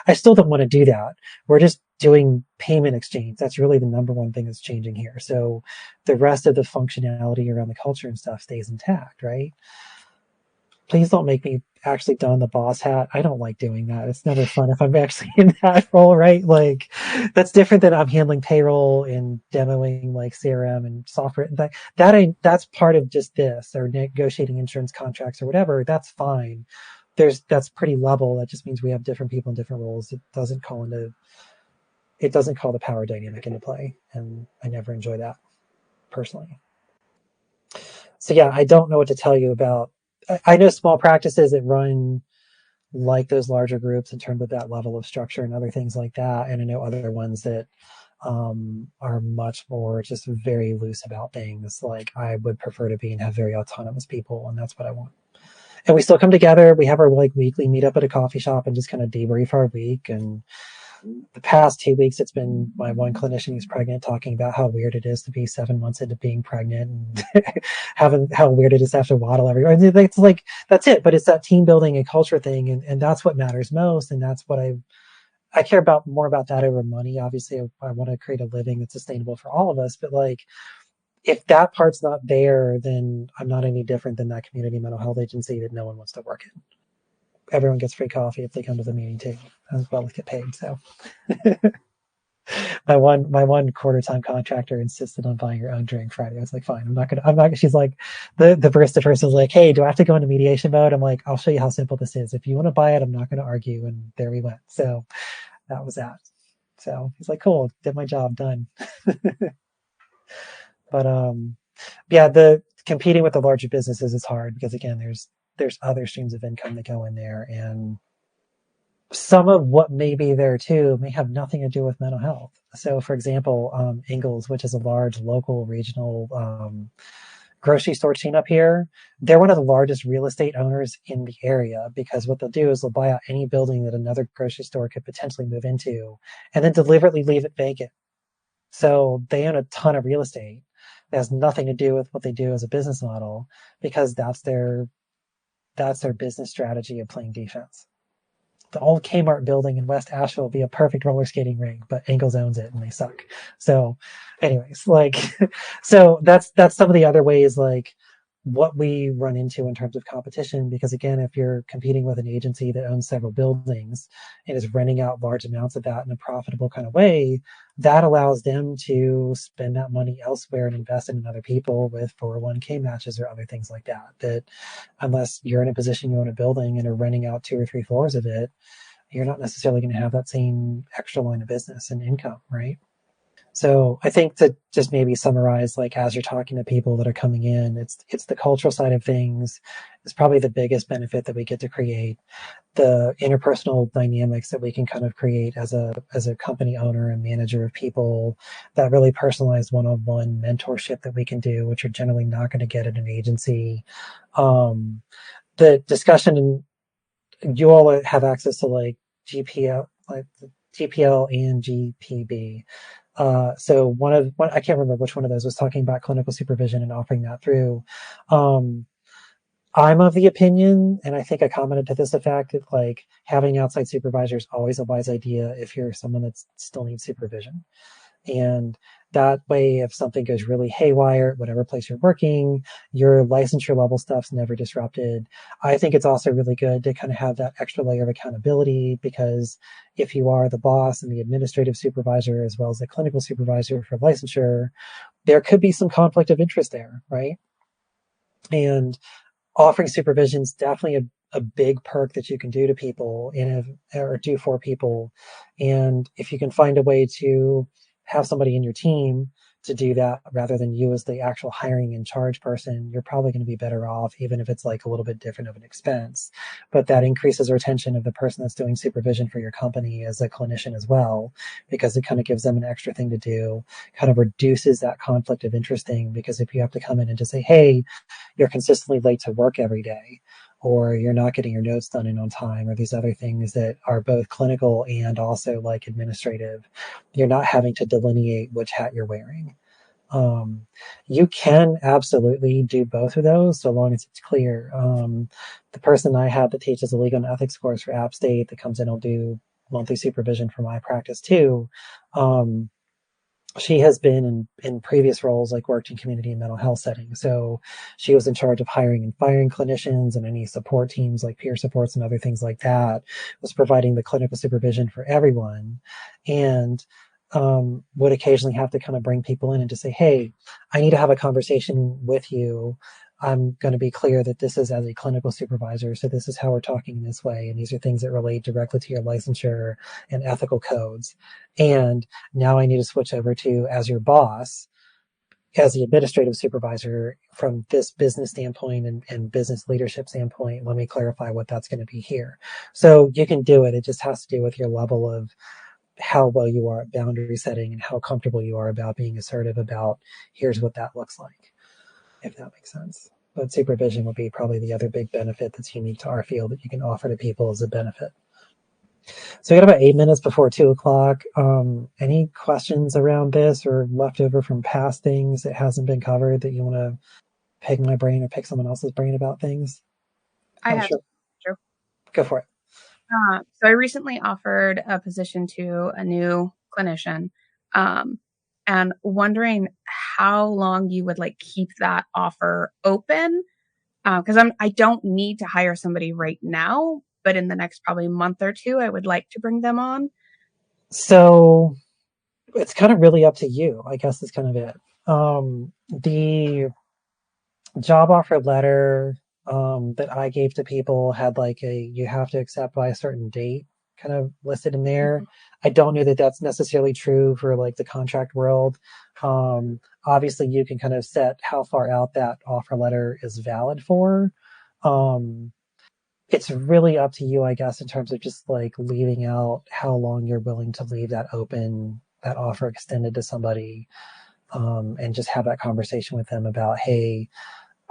I still don't want to do that. We're just doing payment exchange. That's really the number one thing that's changing here. So the rest of the functionality around the culture and stuff stays intact, right? Please don't make me actually don the boss hat. I don't like doing that. It's never fun if I'm actually in that role, right? Like, that's different than I'm handling payroll and demoing like CRM and software. That's part of just this, or negotiating insurance contracts or whatever. That's fine. That's pretty level. That just means we have different people in different roles. It doesn't call the power dynamic into play. And I never enjoy that personally. So yeah, I don't know what to tell you about. I know small practices that run like those larger groups in terms of that level of structure and other things like that. And I know other ones that are much more just very loose about things. Like I would prefer to be and have very autonomous people, and that's what I want. And we still come together. We have our like weekly meetup at a coffee shop and just kind of debrief our week. And the past 2 weeks, it's been my one clinician who's pregnant talking about how weird it is to be 7 months into being pregnant and how weird it is to have to waddle everywhere. It's like, that's it. But it's that team building and culture thing. And that's what matters most. And that's what I care about more about that over money. Obviously, I want to create a living that's sustainable for all of us. But like, if that part's not there, then I'm not any different than that community mental health agency that no one wants to work in. Everyone gets free coffee if they come to the meeting too, as well as get paid. So my one quarter time contractor insisted on buying her own drink Friday. I was like, fine, I'm not, she's like, the barista person's like, hey, do I have to go into mediation mode? I'm like, I'll show you how simple this is. If you want to buy it, I'm not going to argue. And there we went. So that was that. So he's like, cool, did my job, done. But yeah, the competing with the larger businesses is hard because again, there's other streams of income that go in there, and some of what may be there too may have nothing to do with mental health. So for example, Ingles, which is a large local regional grocery store chain up here, they're one of the largest real estate owners in the area, because what they'll do is they'll buy out any building that another grocery store could potentially move into and then deliberately leave it vacant. So they own a ton of real estate that has nothing to do with what they do as a business model, because that's their business strategy of playing defense. The old Kmart building in West Asheville will be a perfect roller skating rink, but Ingles owns it and they suck. So anyways, like, so that's some of the other ways, like what we run into in terms of competition. Because again, if you're competing with an agency that owns several buildings and is renting out large amounts of that in a profitable kind of way, that allows them to spend that money elsewhere and invest in other people with 401k matches or other things like that. That unless you're in a position you own a building and are renting out 2 or 3 floors of it, you're not necessarily going to have that same extra line of business and income, right? So I think to just maybe summarize, like as you're talking to people that are coming in, it's the cultural side of things is probably the biggest benefit that we get to create. The interpersonal dynamics that we can kind of create as a company owner and manager of people, that really personalized one-on-one mentorship that we can do, which are generally not going to get at an agency. The discussion, you all have access to like GPL, like GPL and GPB. So I can't remember which one of those was talking about clinical supervision and offering that through. I'm of the opinion, and I think I commented to this effect, that like having outside supervisors is always a wise idea if you're someone that still needs supervision. And that way, if something goes really haywire, whatever place you're working, your licensure level stuff's never disrupted. I think it's also really good to kind of have that extra layer of accountability, because if you are the boss and the administrative supervisor as well as the clinical supervisor for licensure, there could be some conflict of interest there, right? And offering supervision is definitely a big perk that you can do to people or do for people. And if you can find a way to have somebody in your team to do that rather than you as the actual hiring in charge person, you're probably going to be better off, even if it's like a little bit different of an expense. But that increases retention of the person that's doing supervision for your company as a clinician as well, because it kind of gives them an extra thing to do, kind of reduces that conflict of interest thing. Because if you have to come in and just say, hey, you're consistently late to work every day, or you're not getting your notes done in on time, or these other things that are both clinical and also like administrative, you're not having to delineate which hat you're wearing. You can absolutely do both of those so long as it's clear. The person I have that teaches a legal and ethics course for App State that comes in will do monthly supervision for my practice too. She has been in previous roles, like worked in community and mental health settings. So she was in charge of hiring and firing clinicians and any support teams like peer supports and other things like that, was providing the clinical supervision for everyone. And would occasionally have to kind of bring people in and just say, hey, I need to have a conversation with you. I'm going to be clear that this is as a clinical supervisor. So this is how we're talking in this way. And these are things that relate directly to your licensure and ethical codes. And now I need to switch over to, as your boss, as the administrative supervisor, from this business standpoint and business leadership standpoint, let me clarify what that's going to be here. So you can do it. It just has to do with your level of how well you are at boundary setting and how comfortable you are about being assertive about here's what that looks like, if that makes sense. But supervision would be probably the other big benefit that's unique to our field that you can offer to people as a benefit. So we got about 8 minutes before 2:00. Any questions around this or left over from past things that hasn't been covered that you want to pick my brain or pick someone else's brain about things? I have. Sure. Go for it. So I recently offered a position to a new clinician, and wondering how long you would like keep that offer open. Because I don't need to hire somebody right now, but in the next probably month or two, I would like to bring them on. So it's kind of really up to you, I guess is kind of it. The job offer letter that I gave to people had like you have to accept by a certain date kind of listed in there. I don't know that that's necessarily true for like the contract world. Obviously you can kind of set how far out that offer letter is valid for. It's really up to you, I guess, in terms of just like leaving out how long you're willing to leave that open, that offer extended to somebody, and just have that conversation with them about, hey,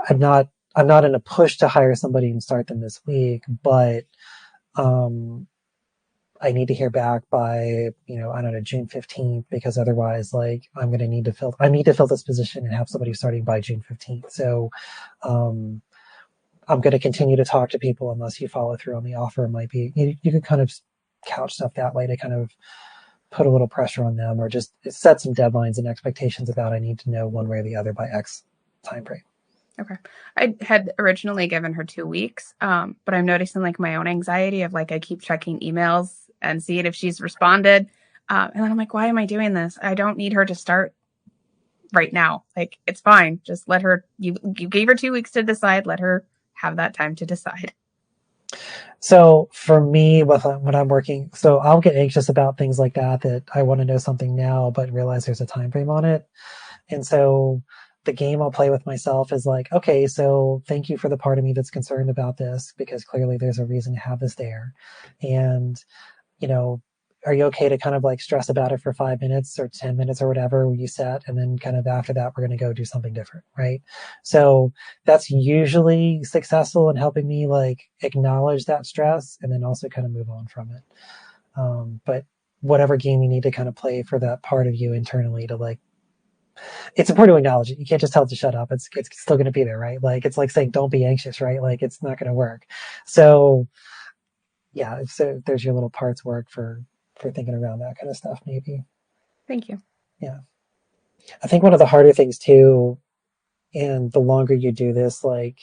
I'm not in a push to hire somebody and start them this week, but I need to hear back by, I don't know, June 15th, because otherwise, like, I need to fill this position and have somebody starting by June 15th. So, I'm going to continue to talk to people unless you follow through on the offer. It might be, you can kind of couch stuff that way to kind of put a little pressure on them, or just set some deadlines and expectations about, I need to know one way or the other by X time frame. Okay. I had originally given her 2 weeks, but I'm noticing like my own anxiety of like, I keep checking emails and seeing if she's responded. And then I'm like, why am I doing this? I don't need her to start right now. Like, it's fine. Just let her, you gave her 2 weeks to decide. Let her have that time to decide. So for me, when I'm working, so I'll get anxious about things like that I want to know something now, but realize there's a time frame on it. And so the game I'll play with myself is like, okay, so thank you for the part of me that's concerned about this, because clearly there's a reason to have this there. And, are you okay to kind of like stress about it for 5 minutes or 10 minutes or whatever you set? And then kind of after that, we're going to go do something different. Right. So that's usually successful in helping me like acknowledge that stress and then also kind of move on from it. But whatever game you need to kind of play for that part of you internally to like, it's important to acknowledge it. You can't just tell it to shut up. It's still going to be there, right? Like, it's like saying, don't be anxious, right? Like, it's not going to work. So yeah, so there's your little parts work for thinking around that kind of stuff, maybe. Thank you. Yeah. I think one of the harder things too, and the longer you do this, like,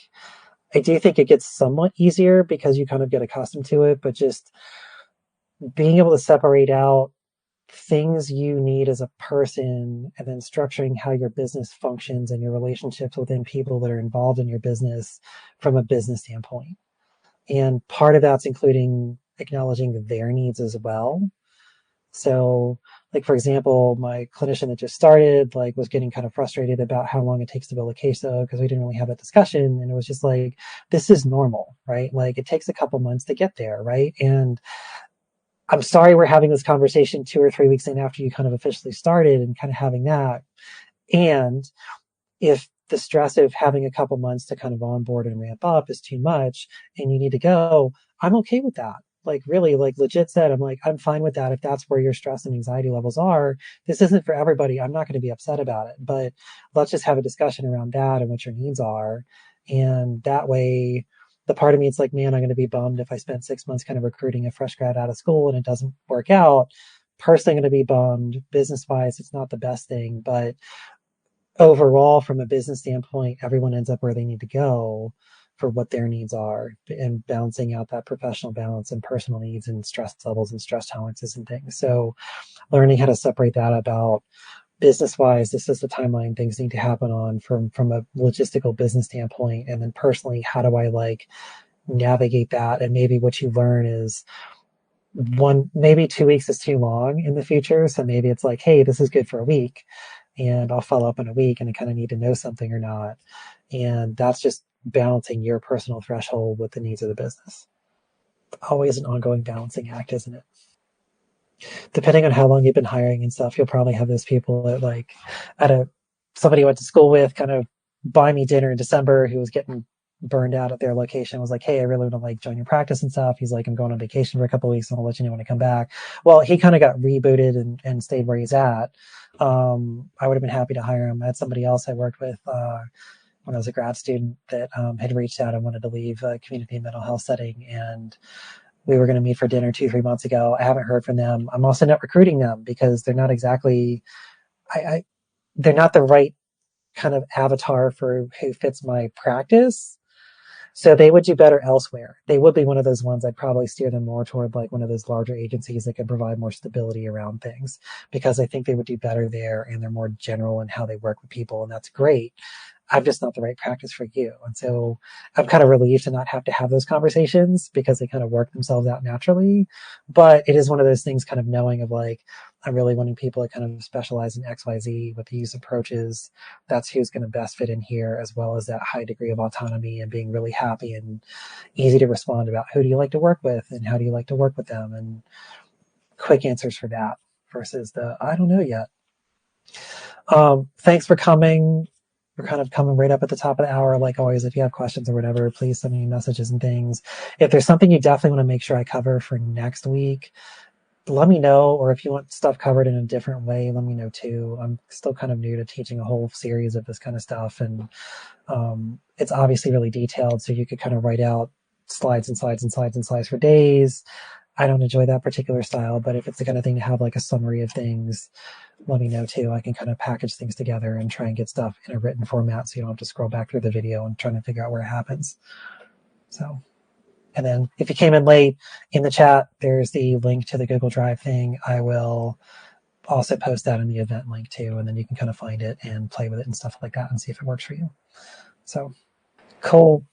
I do think it gets somewhat easier because you kind of get accustomed to it, but just being able to separate out things you need as a person and then structuring how your business functions and your relationships within people that are involved in your business from a business standpoint. And part of that's including acknowledging their needs as well. So, like, for example, my clinician that just started, like, was getting kind of frustrated about how long it takes to build a caseload because we didn't really have that discussion. And it was just like, this is normal, right? Like, it takes a couple months to get there, right? And I'm sorry we're having this conversation 2 or 3 weeks in after you kind of officially started and kind of having that. And if the stress of having a couple months to kind of onboard and ramp up is too much and you need to go, I'm okay with that. Like really, like legit said, I'm like, I'm fine with that. If that's where your stress and anxiety levels are, this isn't for everybody. I'm not going to be upset about it, but let's just have a discussion around that and what your needs are. And that way, the part of me, it's like, man, I'm going to be bummed if I spent 6 months kind of recruiting a fresh grad out of school and it doesn't work out. Personally, I'm going to be bummed. Business wise, it's not the best thing, but overall, from a business standpoint, everyone ends up where they need to go for what their needs are and balancing out that professional balance and personal needs and stress levels and stress tolerances and things. So learning how to separate that about business wise, this is the timeline things need to happen on from a logistical business standpoint. And then personally, how do I like navigate that? And maybe what you learn is maybe 2 weeks is too long in the future. So maybe it's like, hey, this is good for a week and I'll follow up in a week and I kind of need to know something or not. And that's just balancing your personal threshold with the needs of the business. Always an ongoing balancing act, isn't it? Depending on how long you've been hiring and stuff, you'll probably have those people that like somebody I went to school with kind of buy me dinner in December who was getting burned out at their location, was like, hey, I really want to like join your practice and stuff. He's like, I'm going on vacation for a couple of weeks and I'll let you know when I come back. Well, he kind of got rebooted and stayed where he's at. I would have been happy to hire him. I had somebody else I worked with when I was a grad student that had reached out and wanted to leave a community mental health setting, and we were going to meet for dinner 2-3 months ago. I haven't heard from them. I'm also not recruiting them because they're not exactly, they're not the right kind of avatar for who fits my practice. So they would do better elsewhere. They would be one of those ones I'd probably steer them more toward like one of those larger agencies that could provide more stability around things, because I think they would do better there and they're more general in how they work with people, and that's great. I'm just not the right practice for you. And so I'm kind of relieved to not have to have those conversations because they kind of work themselves out naturally. But it is one of those things kind of knowing of like, I'm really wanting people to kind of specialize in XYZ with these approaches. That's who's going to best fit in here, as well as that high degree of autonomy and being really happy and easy to respond about who do you like to work with and how do you like to work with them, and quick answers for that versus the, I don't know yet. Thanks for coming. We're kind of coming right up at the top of the hour. Like always, if you have questions or whatever, please send me messages and things. If there's something you definitely want to make sure I cover for next week, let me know. Or if you want stuff covered in a different way, let me know too. I'm still kind of new to teaching a whole series of this kind of stuff. And it's obviously really detailed. So you could kind of write out slides and slides and slides and slides for days. I don't enjoy that particular style, but if it's the kind of thing to have like a summary of things, let me know too. I can kind of package things together and try and get stuff in a written format so you don't have to scroll back through the video and trying to figure out where it happens. So, and then if you came in late, in the chat, there's the link to the Google Drive thing. I will also post that in the event link too, and then you can kind of find it and play with it and stuff like that and see if it works for you. So, cool.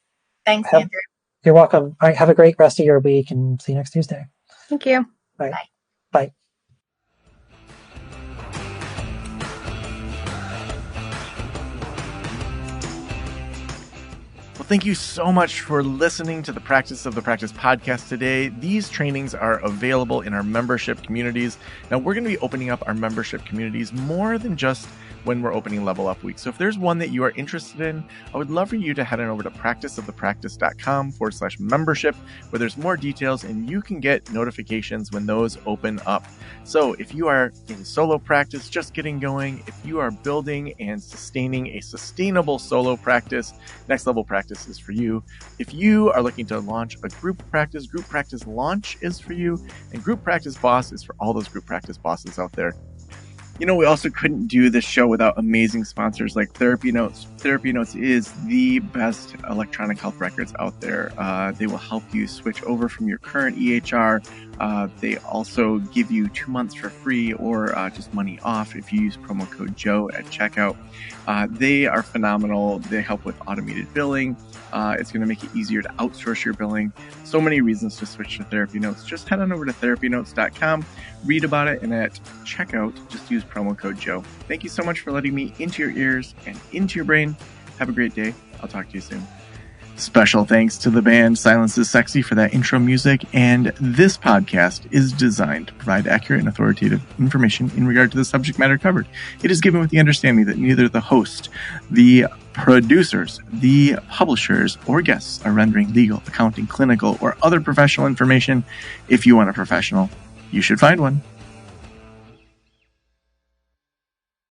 Thanks, Andrew. You're welcome. All right, have a great rest of your week and see you next Tuesday. Thank you. Bye. Bye. Bye. Well, thank you so much for listening to the Practice of the Practice podcast today. These trainings are available in our membership communities. Now, we're going to be opening up our membership communities more than just when we're opening Level Up Week. So if there's one that you are interested in, I would love for you to head on over to practiceofthepractice.com/membership, where there's more details and you can get notifications when those open up. So if you are in solo practice, just getting going, if you are building and sustaining a sustainable solo practice, Next Level Practice is for you. If you are looking to launch a group practice launch is for you. And Group Practice Boss is for all those group practice bosses out there. You know, we also couldn't do this show without amazing sponsors like Therapy Notes. Therapy Notes is the best electronic health records out there. They will help you switch over from your current EHR. They also give you 2 months for free or just money off if you use promo code Joe at checkout. They are phenomenal. They help with automated billing. It's going to make it easier to outsource your billing. So many reasons to switch to Therapy Notes. Just head on over to therapynotes.com, read about it, and at checkout, just use promo code Joe. Thank you so much for letting me into your ears and into your brain. Have a great day. I'll talk to you soon. Special thanks to the band Silence is Sexy for that intro music, and this podcast is designed to provide accurate and authoritative information in regard to the subject matter covered. It is given with the understanding that neither the host, the producers, the publishers, or guests are rendering legal, accounting, clinical, or other professional information. If you want a professional, you should find one.